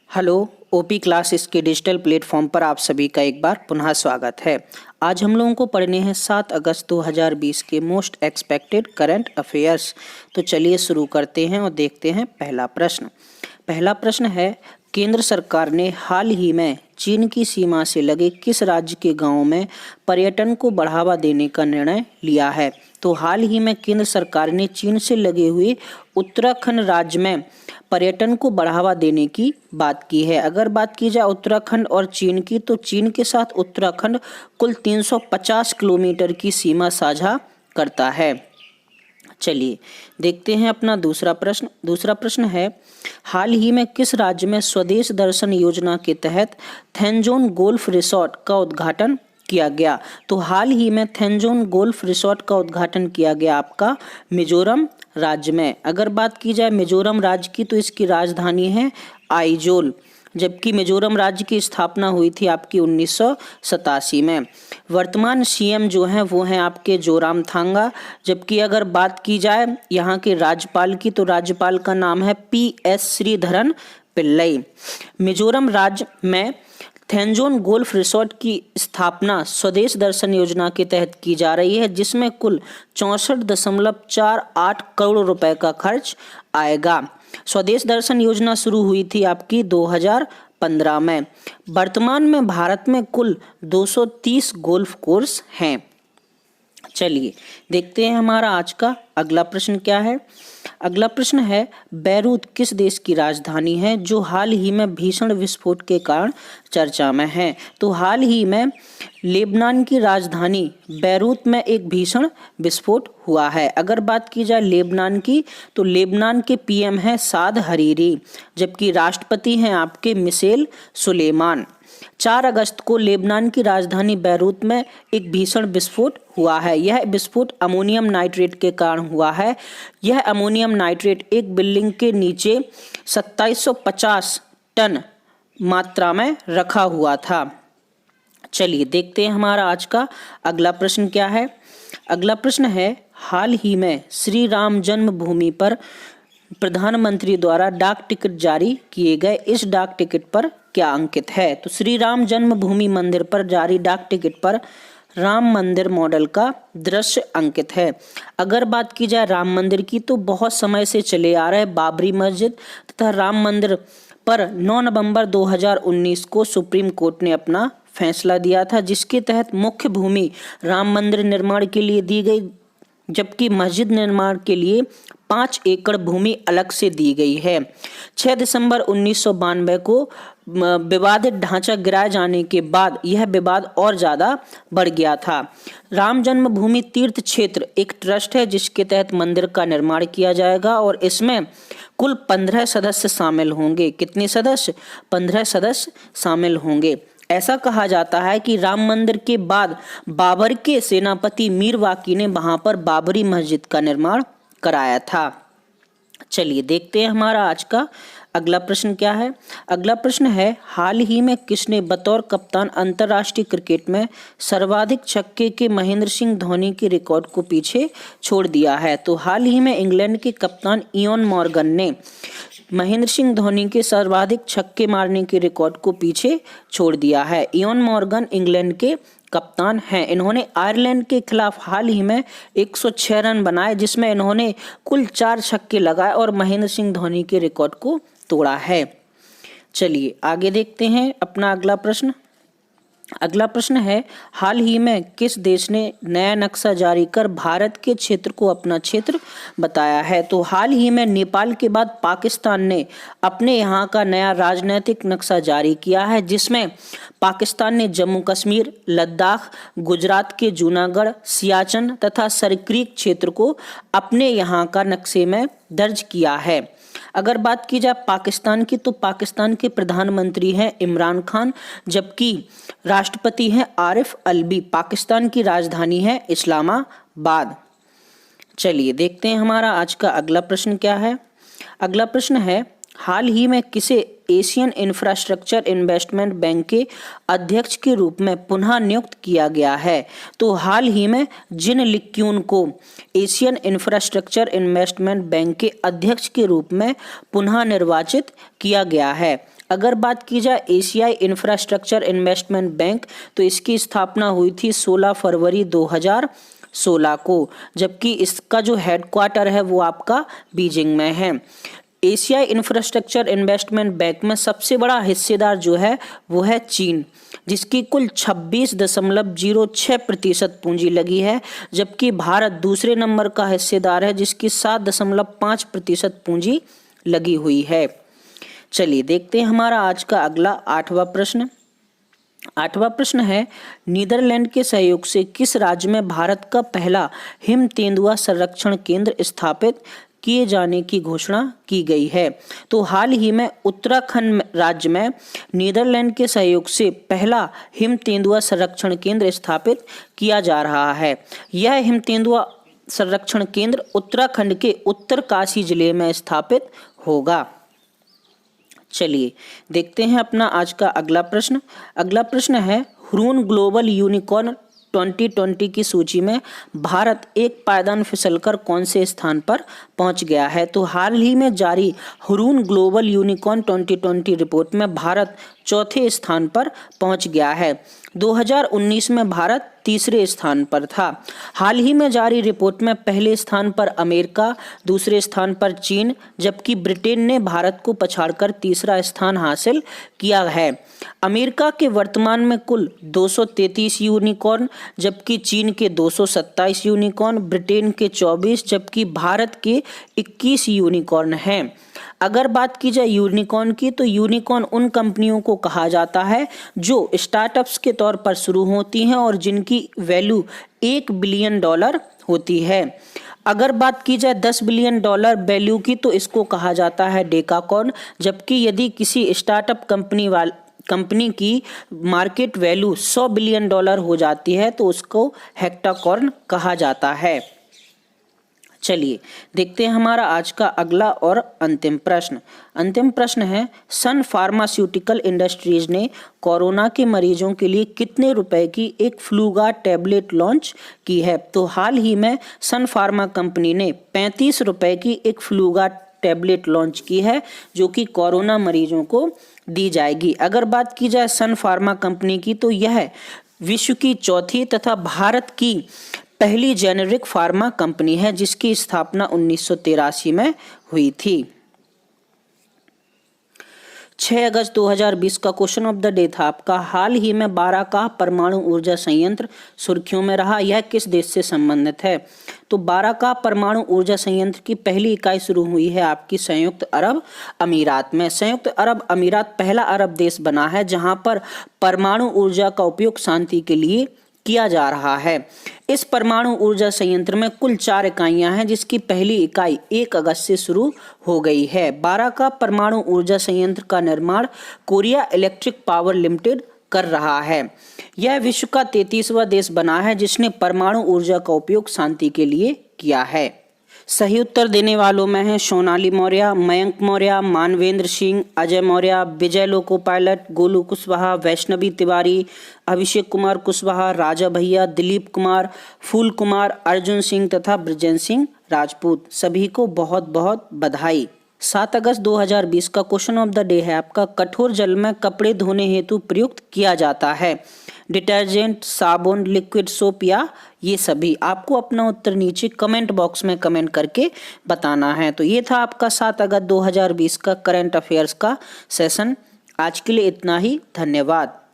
Hello OP classes के digital platform पर आप सभी का एक बार पुनः स्वागत है। आज हम लोगों को पढ़ने हैं 7 अगस्त 2020 के मोस्ट एक्सपेक्टेड करंट अफेयर्स। तो चलिए शुरू करते हैं और देखते हैं पहला प्रश्न है, केंद्र सरकार ने हाल ही में चीन की सीमा से लगे किस राज्य के गांवों में पर्यटन को बढ़ावा देने का निर्णय लिया है। तो हाल ही में केंद्र सरकार ने चीन से लगे हुए उत्तराखंड राज्य में पर्यटन को बढ़ावा देने की बात की है। अगर बात की जाए उत्तराखंड और चीन की, तो चीन के साथ उत्तराखंड कुल 350 किलोमीटर की सीमा साझा करता है। चलिए देखते हैं अपना दूसरा प्रश्न है, हाल ही में किस राज्य में स्वदेश दर्शन योजना के तहत थेंजोन गोल्फ रिसोर्ट का उद्घाटन किया गया। तो हाल ही में थेंजोन गोल्फ रिसोर्ट का उद्घाटन किया गया आपका मिजोरम राज्य में। अगर बात की जाए मिजोरम राज्य की, तो इसकी राजधानी है आइजोल, जबकि मिजोरम राज्य की स्थापना हुई थी आपकी 1987 में। वर्तमान सीएम जो हैं वो हैं आपके जोरामथांगा, जबकि अगर बात की जाए यहाँ के राज्यपाल की, तो राज्यपाल का नाम है PS श्रीधरन पिल्लई। मिजोरम राज्य में थेंजोन गोल्फ रिसोर्ट की स्थापना स्वदेश दर्शन योजना के तहत की जा रही है, जिसमें कुल 64.48 करोड़ रुपए का खर्च आएगा। स्वदेश दर्शन योजना शुरू हुई थी आपकी 2015 में। वर्तमान में भारत में कुल 230 गोल्फ कोर्स हैं। चलिए देखते हैं हमारा आज का अगला प्रश्न क्या है। अगला प्रश्न है, बैरूत किस देश की राजधानी है जो हाल ही में भीषण विस्फोट के कारण चर्चा में है। तो हाल ही में लेबनान की राजधानी बैरूत में एक भीषण विस्फोट हुआ है। अगर बात की जाए लेबनान की, तो लेबनान के PM हैं साद हरीरी, जबकि राष्ट्रपति हैं आपके मिशेल सुलेमान। 4 अगस्त को लेबनान की राजधानी बैरूत में एक भीषण विस्फोट हुआ है। यह विस्फोट अमोनियम नाइट्रेट के कारण हुआ है। यह अमोनियम नाइट्रेट एक बिल्डिंग के नीचे 2750 टन मात्रा में रखा हुआ था। चलिए देखते हैं हमारा आज का अगला प्रश्न क्या है। अगला प्रश्न है, हाल ही में श्री राम जन्मभूमि पर प्रधानमंत्री द्वारा डाक टिकट जारी किए गए, इस डाक टिकट पर क्या अंकित है। तो श्री राम जन्मभूमि मंदिर पर जारी डाक टिकट पर राम मंदिर मॉडल का दृश्य अंकित है। अगर बात की जाए राम मंदिर की, तो बहुत समय से चले आ रहे बाबरी मस्जिद तथा राम मंदिर पर 9 नवंबर 2019 को सुप्रीम कोर्ट ने अपना फैसला दिया था, जिसके तहत मुख्य भूमि राम मंदिर निर्माण के लिए दी गई, जबकि मस्जिद निर्माण के लिए 5 एकड़ भूमि अलग से दी गई है। 6 दिसंबर 1992 को विवादित ढांचा गिराए जाने के बाद यह विवाद और ज्यादा बढ़ गया था। राम जन्मभूमि तीर्थ क्षेत्र एक ट्रस्ट है, जिसके तहत मंदिर का निर्माण किया जाएगा और इसमें कुल 15 सदस्य शामिल होंगे। कितने सदस्य? 15 सदस्य शामिल होंगे। ऐसा कहा जाता है कि राम मंदिर के बाद बाबर के सेनापति मीर वाकी ने वहां पर बाबरी मस्जिद का निर्माण कराया था। चलिए देखते हैं हमारा आज का अगला प्रश्न क्या है। अगला प्रश्न है, हाल ही में किसने बतौर कप्तान अंतर्राष्ट्रीय क्रिकेट में सर्वाधिक छक्के के महेंद्र सिंह धोनी के रिकॉर्ड को पीछे छोड़ दिया है। तो हाल ही में इंग्लैंड के कप्तान इयान मॉर्गन ने महेंद्र सिंह धोनी के सर्वाधिक छक्के मारने के रिकॉर्ड को पीछे छोड़ दिया है। इयान मॉर्गन इंग्लैंड के कप्तान हैं। इन्होंने आयरलैंड के खिलाफ हाल ही में 106 रन बनाए, जिसमें इन्होंने कुल 4 छक्के लगाए और महेंद्र सिंह धोनी के रिकॉर्ड को तोड़ा है। चलिए आगे देखते हैं अपना अगला प्रश्न। अगला प्रश्न है, हाल ही में किस देश ने नया नक्शा जारी कर भारत के क्षेत्र को अपना क्षेत्र बताया है। तो हाल ही में नेपाल के बाद पाकिस्तान ने अपने यहाँ का नया राजनीतिक नक्शा जारी किया है, जिसमें पाकिस्तान ने जम्मू कश्मीर, लद्दाख, गुजरात के जूनागढ़, सियाचन तथा सरक्रीक क्षेत्र को अपने यहाँ का नक्शे में दर्ज किया है। अगर बात की जाए पाकिस्तान की, तो पाकिस्तान के प्रधानमंत्री हैं इमरान खान, जबकि राष्ट्रपति हैं आरिफ अलवी। पाकिस्तान की राजधानी है इस्लामाबाद। चलिए देखते हैं हमारा आज का अगला प्रश्न क्या है। अगला प्रश्न है, हाल ही में किसे एशियन इंफ्रास्ट्रक्चर इन्वेस्टमेंट बैंक के अध्यक्ष के रूप में पुनः नियुक्त किया गया है। तो हाल ही में जिन लिक्यून को एशियन इंफ्रास्ट्रक्चर इन्वेस्टमेंट बैंक के अध्यक्ष के रूप में पुनः निर्वाचित किया गया है। अगर बात की जाए एशियाई इंफ्रास्ट्रक्चर इन्वेस्टमेंट बैंक, तो इसकी स्थापना हुई थी 16 फरवरी 2016 को, जबकि इसका जो हेडक्वार्टर है वो आपका बीजिंग में है। एशियाई इंफ्रास्ट्रक्चर इन्वेस्टमेंट बैंक में सबसे बड़ा हिस्सेदार जो है वो है चीन, जिसकी कुल 26.06% पूंजी लगी है, जबकि भारत दूसरे नंबर का हिस्सेदार है जिसकी 7.5% पूंजी लगी हुई है। चलिए देखते हैं हमारा आज का अगला 8वां प्रश्न। 8वां प्रश्न है, नीदरलैंड के सहयोग से किस राज्य में भारत का पहला हिम तेंदुआ संरक्षण केंद्र स्थापित किए जाने की घोषणा की गई है? तो हाल ही में उत्तराखंड राज्य में नीदरलैंड के सहयोग से पहला हिम तेंदुआ संरक्षण केंद्र स्थापित किया जा रहा है। यह हिम तेंदुआ संरक्षण केंद्र उत्तराखंड के उत्तरकाशी जिले में स्थापित होगा। चलिए देखते हैं अपना आज का अगला प्रश्न। अगला प्रश्न है, हुरून ग्लोबल यूनिकॉर्न 2020 की सूची में भारत एक पायदान फिसलकर कौन से स्थान पर पहुंच गया है? तो हाल ही में जारी हुरून ग्लोबल यूनिकॉर्न 2020 रिपोर्ट में भारत चौथे स्थान पर पहुंच गया है। 2019 में भारत तीसरे स्थान पर था। हाल ही में जारी रिपोर्ट में पहले स्थान पर अमेरिका, दूसरे स्थान पर चीन, जबकि ब्रिटेन ने भारत को पछाड़कर तीसरा स्थान हासिल किया है। अमेरिका के वर्तमान में कुल 233 यूनिकॉर्न, जबकि चीन के 227 यूनिकॉर्न, ब्रिटेन के 24, जबकि भारत के 21 यूनिकॉर्न हैं। अगर बात की जाए यूनिकॉर्न की, तो यूनिकॉर्न उन कंपनियों को कहा जाता है जो स्टार्टअप्स के तौर पर शुरू होती हैं और जिनकी वैल्यू $1 बिलियन होती है। अगर बात की जाए $10 बिलियन वैल्यू की, तो इसको कहा जाता है डेकाकॉर्न, जबकि यदि किसी स्टार्टअप कंपनी की मार्केट वैल्यू $100 बिलियन हो जाती है तो उसको हेक्टाकॉर्न कहा जाता है। चलिए देखते हैं हमारा आज का अगला और अंतिम प्रश्न। अंतिम प्रश्न है, सन फार्मास्यूटिकल इंडस्ट्रीज ने कोरोना के मरीजों के लिए कितने रुपए की एक फ्लूगार्ड टैबलेट लॉन्च की है? तो हाल ही में सन फार्मा कंपनी ने 35 रुपए की एक फ्लूगार्ड टैबलेट लॉन्च की है, जो कि कोरोना मरीजों को दी जाएगी। अगर बात की जाए सन फार्मा कंपनी की, तो यह विश्व की चौथी तथा भारत की पहली जेनेरिक फार्मा कंपनी है, जिसकी स्थापना 1983 में हुई थी। 6 अगस्त 2020 का क्वेश्चन ऑफ द डे था आपका, हाल ही में बाराकाह परमाणु ऊर्जा संयंत्र सुर्खियों में रहा, यह किस देश से संबंधित है? तो बाराकाह परमाणु ऊर्जा संयंत्र की पहली इकाई शुरू हुई है आपकी संयुक्त अरब अमीरात में। संयुक्त अरब अमीरात पहला अरब देश बना है जहां पर परमाणु ऊर्जा का उपयोग शांति के लिए किया जा रहा है। इस परमाणु ऊर्जा संयंत्र में कुल 4 इकाइयां हैं, जिसकी पहली इकाई 1 अगस्त से शुरू हो गई है। बाराकाह परमाणु ऊर्जा संयंत्र का निर्माण कोरिया इलेक्ट्रिक पावर लिमिटेड कर रहा है। यह विश्व का 33वां देश बना है जिसने परमाणु ऊर्जा का उपयोग शांति के लिए किया है। सही उत्तर देने वालों में हैं सोनाली मौर्य, मयंक मौर्य, मानवेंद्र सिंह, अजय मौर्य, विजय लोको पायलट, गोलू कुशवाहा, वैष्णवी तिवारी, अभिषेक कुमार कुशवाहा, राजा भैया, दिलीप कुमार, फूल कुमार, अर्जुन सिंह तथा ब्रजेंद्र सिंह राजपूत। सभी को बहुत बहुत बधाई। 7 अगस्त 2020 का क्वेश्चन ऑफ द डे है आपका, कठोर जल में कपड़े धोने हेतु प्रयुक्त किया जाता है डिटर्जेंट, साबुन, लिक्विड सोप या ये सभी? आपको अपना उत्तर नीचे कमेंट बॉक्स में कमेंट करके बताना है। तो ये था आपका 7 अगस्त 2020 का करंट अफेयर्स का सेशन। आज के लिए इतना ही, धन्यवाद।